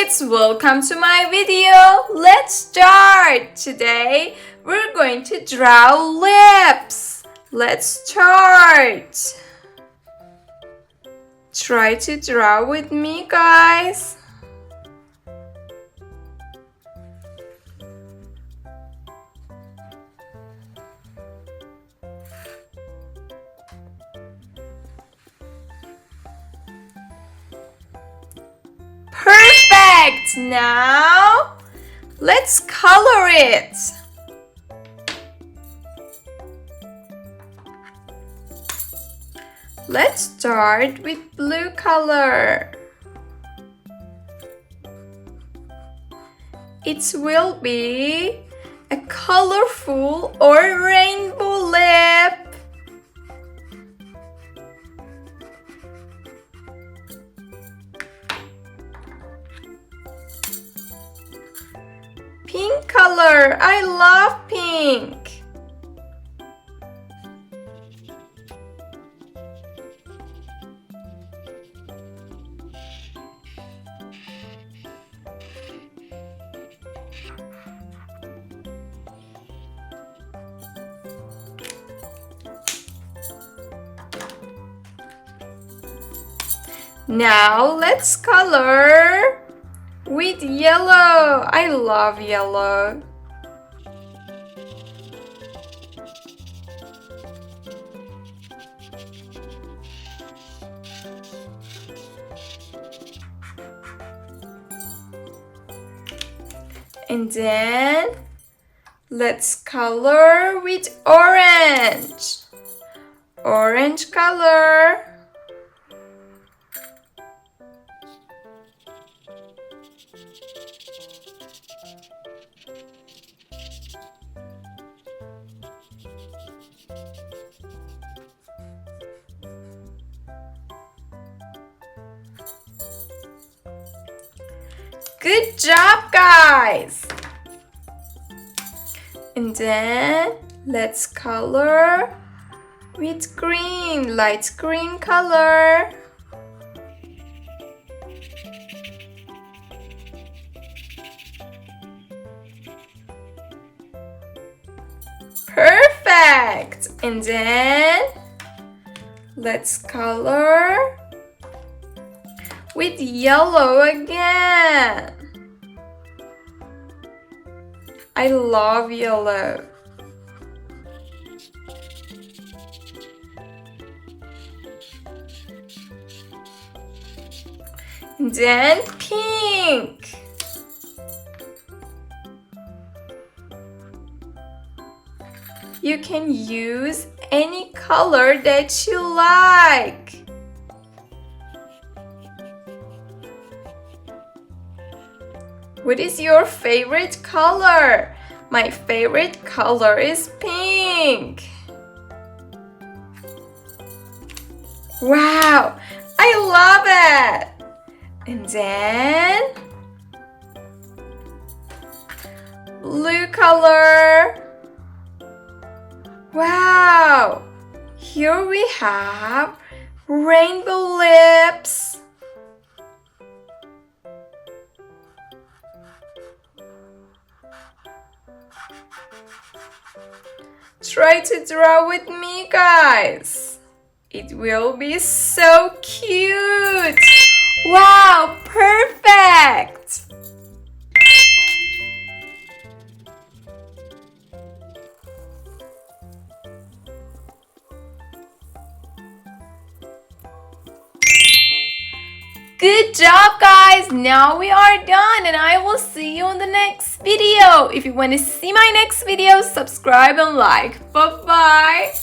kids, welcome to my video. Let's start. Today we're going to draw lips. Let's start. Try to draw with me, guys. Perfect! Now, let's color it. Let's start with blue color. It will be a colorful or rainbow lip. Pink color. I love pink. Now let's color with yellow. I love yellow. And then let's color with orange. Orange color. Good job, guys! And then let's color with green, light green color. Perfect! And then let's color with yellow again. I love yellow. Then pink. You can use any color that you like. What is your favorite color? My favorite color is pink. Wow, I love it. And then blue color. Wow, here we have rainbow lips. Try to draw with me, guys. It will be so cute. Wow, perfect. Good job, guys! Now we are done and I will see you in the next video. If you want to see my next video, subscribe and like. Bye-bye!